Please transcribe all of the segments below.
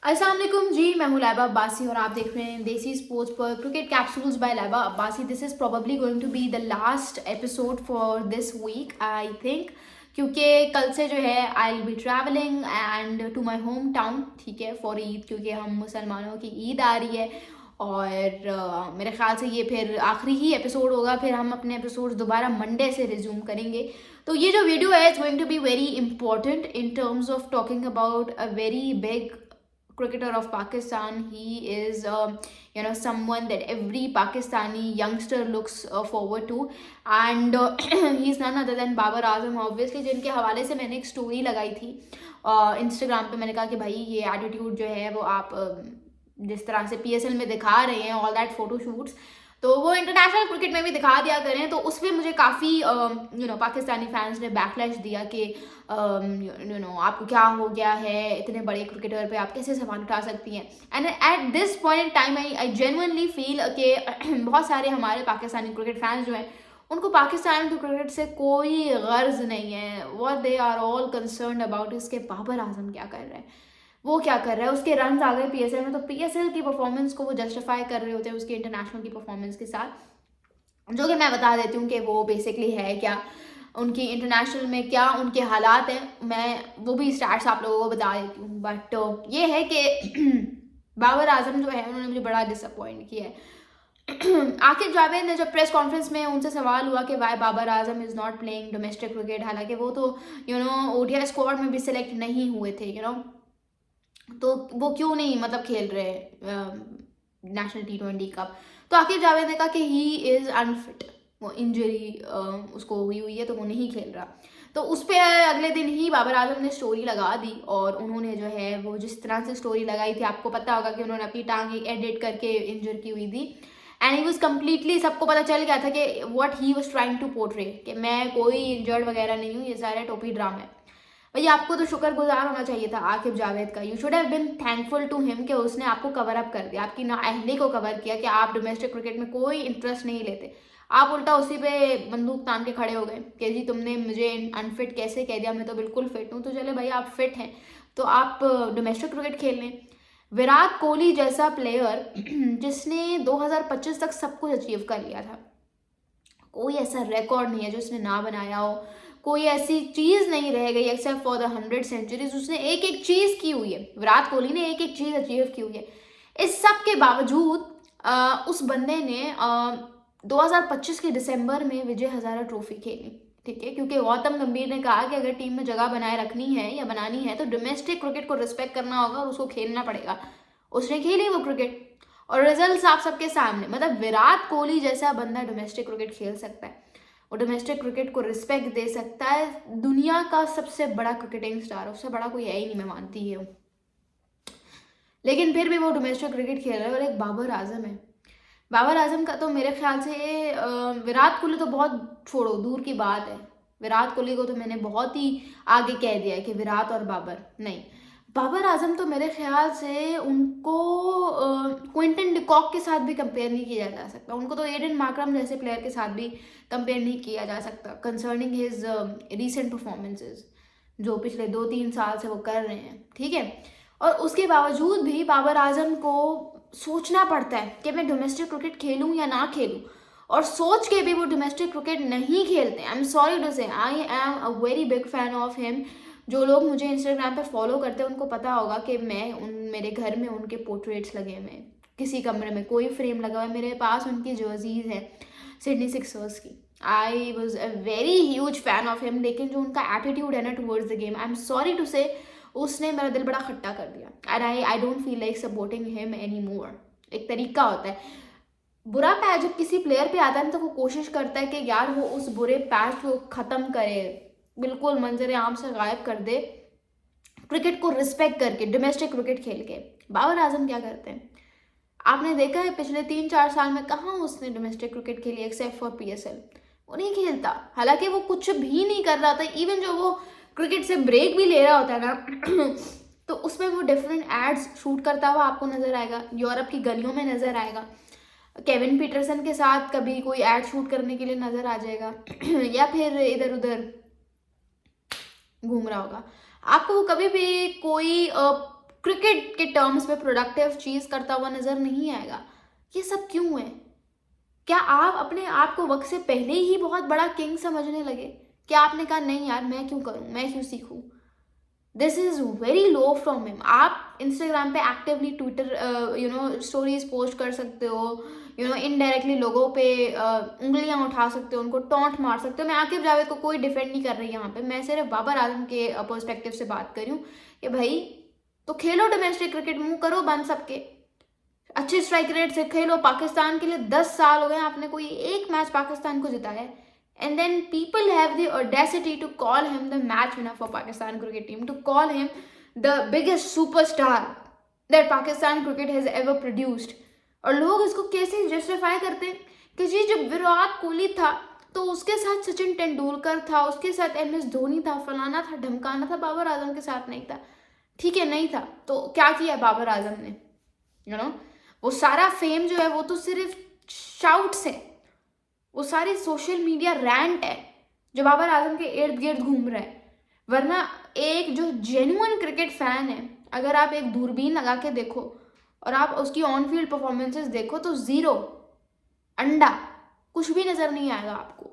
अस्सलाम वालेकुम जी, मैं हूँ लैबा अब्बासी और आप देख रहे हैं देसी स्पोर्ट्स पर cricket capsules by Laiba Abbasi. This is probably going to be the last episode for this week I think, क्योंकि कल से जो है I will be travelling and to my home town, ठीक है, फॉर ईद, क्योंकि हम मुसलमानों की ईद आ रही है। और मेरे ख्याल से ये फिर आखिरी ही एपिसोड होगा, फिर हम अपने एपिसोड दोबारा मंडे से रिज्यूम करेंगे। तो ये जो वीडियो है it's going to be very important in terms of talking about a very big cricketer of Pakistan. He is, someone that every Pakistani youngster looks forward to, and he's none other than Babar Azam, obviously, जिनके हवाले से मैंने एक story लगाई थी Instagram पे। मैंने कहा कि भाई ये एटीट्यूड जो है वो आप जिस तरह से पीएसएल में दिखा रहे हैं, ऑल दैट फोटोशूट्स, तो वो इंटरनेशनल क्रिकेट में भी दिखा दिया करें। तो उस पर मुझे काफ़ी पाकिस्तानी फैंस ने बैकलैश दिया कि आपको क्या हो गया है, इतने बड़े क्रिकेटर पे आप कैसे सवाल उठा सकती हैं। And at this point in time I genuinely feel कि बहुत सारे हमारे पाकिस्तानी क्रिकेट फैंस जो हैं उनको पाकिस्तान के क्रिकेट से कोई गर्ज नहीं है। What they are all concerned about इसके बाबर आजम क्या कर रहे हैं, वो क्या कर रहा है, उसके रन आ गए पीएसएल में, तो पीएसएल की परफॉर्मेंस को वो जस्टिफाई कर रहे होते हैं उसके इंटरनेशनल की परफॉर्मेंस के साथ, जो कि मैं बता देती हूँ कि वो बेसिकली है क्या, उनकी इंटरनेशनल में क्या उनके हालात हैं, मैं वो भी स्टैट्स आप लोगों को बता देती हूँ। बट ये है कि बाबर आजम जो है उन्होंने मुझे बड़ा डिसअपॉइंट किया है। आकिब जावेद ने जब प्रेस कॉन्फ्रेंस में उनसे सवाल हुआ कि why Babar Azam is not playing domestic cricket, हालांकि वो तो ओडीआई स्क्वाड में भी सिलेक्ट नहीं हुए थे, तो वो क्यों नहीं मतलब खेल रहे नेशनल T20 कप। तो आकिब जावेद ने कहा कि ही इज़ अनफिट, वो इंजरी उसको हुई है तो वो नहीं खेल रहा। तो उस पर अगले दिन ही बाबर आजम ने स्टोरी लगा दी, और उन्होंने जो है वो जिस तरह से स्टोरी लगाई थी, आपको पता होगा कि उन्होंने अपनी टांग एडिट करके इंजर की हुई थी। एंड ही वॉज कम्प्लीटली, सबको पता चल गया था कि what he was trying to portray, कि मैं कोई इंजर्ड वगैरह नहीं हूँ, ये सारा टोपी ड्रामा है। भैया आपको तो शुक्रगुजार होना चाहिए था आकिब जावेद का। You should have been thankful to him कि उसने आपको कवर अप कर दिया, आपकी नाअहली को कवर किया कि आप डोमेस्टिक क्रिकेट में कोई इंटरेस्ट नहीं लेते। आप उल्टा उसी पे बंदूक तान के खड़े हो गए कि जी तुमने मुझे अनफिट कैसे कह दिया, मैं तो बिल्कुल फिट हूँ। तो चले भाई आप फिट हैं तो आप डोमेस्टिक क्रिकेट खेल लें। विराट कोहली जैसा प्लेयर जिसने 2025 तक सब कुछ अचीव कर लिया था, कोई ऐसा रिकॉर्ड नहीं है जो उसने ना बनाया हो, कोई ऐसी चीज़ नहीं रह गई एक्सेप्ट फॉर द 100 सेंचुरीज, उसने एक एक चीज़ की हुई है, विराट कोहली ने एक एक चीज़ अचीव की हुई है। इस सब के बावजूद उस बंदे ने 2025 के दिसंबर में विजय हजारा ट्रॉफी खेली, ठीक है, क्योंकि गौतम गंभीर ने कहा कि अगर टीम में जगह बनाए रखनी है या बनानी है तो डोमेस्टिक क्रिकेट को रिस्पेक्ट करना होगा और उसको खेलना पड़ेगा। उसने खेली वो क्रिकेट और रिजल्ट्स आप सबके सामने, मतलब विराट कोहली जैसा बंदा डोमेस्टिक क्रिकेट खेल सकता है, वो डोमेस्टिक क्रिकेट को रिस्पेक्ट दे सकता है। दुनिया का सबसे बड़ा क्रिकेटिंग स्टार, उससे बड़ा कोई है ही नहीं, मैं मानती हूँ, लेकिन फिर भी वो डोमेस्टिक क्रिकेट खेल रहा है। और एक बाबर आजम है, बाबर आजम का तो मेरे ख्याल से विराट कोहली तो बहुत छोड़ो, दूर की बात है, विराट कोहली को तो मैंने बहुत ही आगे कह दिया है कि विराट और बाबर नहीं, बाबर आजम तो मेरे ख्याल से उनको क्विंटन डिकॉक के साथ भी कंपेयर नहीं किया जा सकता, उनको तो एडन मार्करम जैसे प्लेयर के साथ भी कंपेयर नहीं किया जा सकता कंसर्निंग हिज रीसेंट परफॉर्मेंसेज जो पिछले 2-3 साल से वो कर रहे हैं, ठीक है। और उसके बावजूद भी बाबर आजम को सोचना पड़ता है कि मैं डोमेस्टिक क्रिकेट खेलूं या ना खेलूं, और सोच के भी वो डोमेस्टिक क्रिकेट नहीं खेलते। आई एम सॉरी टू से, I am a very big fan of him. जो लोग मुझे इंस्टाग्राम पे फॉलो करते हैं उनको पता होगा कि मैं मेरे घर में उनके पोर्ट्रेट्स लगे हुए हैं, किसी कमरे में कोई फ्रेम लगा हुआ है, मेरे पास उनकी जर्सीज हैं सिडनी सिक्सर्स की। I was a very huge fan of him, लेकिन जो उनका एटीट्यूड है ना towards the game, I am sorry to say, उसने मेरा दिल बड़ा खट्टा कर दिया। And I don't feel like supporting him any more. एक तरीका होता है, बुरा पैच जब किसी प्लेयर पे आता है तो वो कोशिश करता है कि यार वो उस बुरे पैच को ख़त्म करे, बिल्कुल मंजर आम से गायब कर दे, क्रिकेट को रिस्पेक्ट करके डोमेस्टिक क्रिकेट खेल के। बाबर आजम क्या करते हैं, आपने देखा है पिछले 3-4 साल में कहाँ उसने डोमेस्टिक क्रिकेट खेली एक्सेप्ट फॉर पीएसएल, वो नहीं खेलता। हालांकि वो कुछ भी नहीं कर रहा था, इवन जो वो क्रिकेट से ब्रेक भी ले रहा होता है ना तो उसमें वो डिफरेंट एड्स शूट करता हुआ आपको नजर आएगा, यूरोप की गलियों में नजर आएगा, केविन पीटरसन के साथ कभी कोई एड शूट करने के लिए नजर आ जाएगा या फिर इधर उधर घूम रहा होगा। आपको कभी भी कोई क्रिकेट के टर्म्स में प्रोडक्टिव चीज़ करता हुआ नज़र नहीं आएगा। ये सब क्यों है? क्या आप अपने आप को वक्त से पहले ही बहुत बड़ा किंग समझने लगे? क्या आपने कहा नहीं यार मैं क्यों करूं, मैं क्यों सीखूं? This is very low from him. आप इंस्टाग्राम पे एक्टिवली ट्विटर स्टोरीज पोस्ट कर सकते हो, इनडायरेक्टली लोगों पे उंगलियां उठा सकते हो, उनको टॉन्ट मार सकते हो। मैं आकिब जावेद को कोई डिफेंड नहीं कर रही यहाँ पे, मैं सिर्फ बाबर आजम के पर्सपेक्टिव से बात कर रही हूँ कि भाई तो खेलो डोमेस्टिक क्रिकेट, मुंह करो बंद सबके, अच्छे स्ट्राइक रेट से खेलो। पाकिस्तान के लिए 10 साल हो गए, आपने कोई एक मैच पाकिस्तान को जिताया है? And then people have the audacity to call him the match winner for Pakistan cricket team, to call him the biggest superstar that Pakistan cricket has ever produced. और लोग इसको कैसे जस्टिफाई करते हैं कि जी जब विराट कोहली था तो उसके साथ सचिन तेंदुलकर था, उसके साथ MS धोनी था, फलाना था, ढमकाना था, बाबर आजम के साथ नहीं था। ठीक है नहीं था तो क्या किया बाबर आजम ने? वो सारा फेम जो है वो तो सिर्फ शाउट्स है, वो सारी सोशल मीडिया रैंट है जो बाबर आजम के इर्द गिर्द घूम रहा है। वरना एक जो जेन्युइन क्रिकेट फैन है, अगर आप एक दूरबीन लगा के देखो और आप उसकी ऑन फील्ड परफॉर्मेंसेस देखो तो जीरो, अंडा, कुछ भी नजर नहीं आएगा आपको।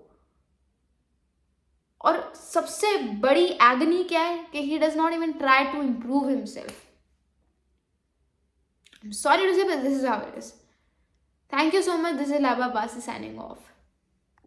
और सबसे बड़ी एगनी क्या है कि he does not even try to improve himself. I'm sorry to say, but this is how it is. Thank you so much. This is Laba Basi signing off.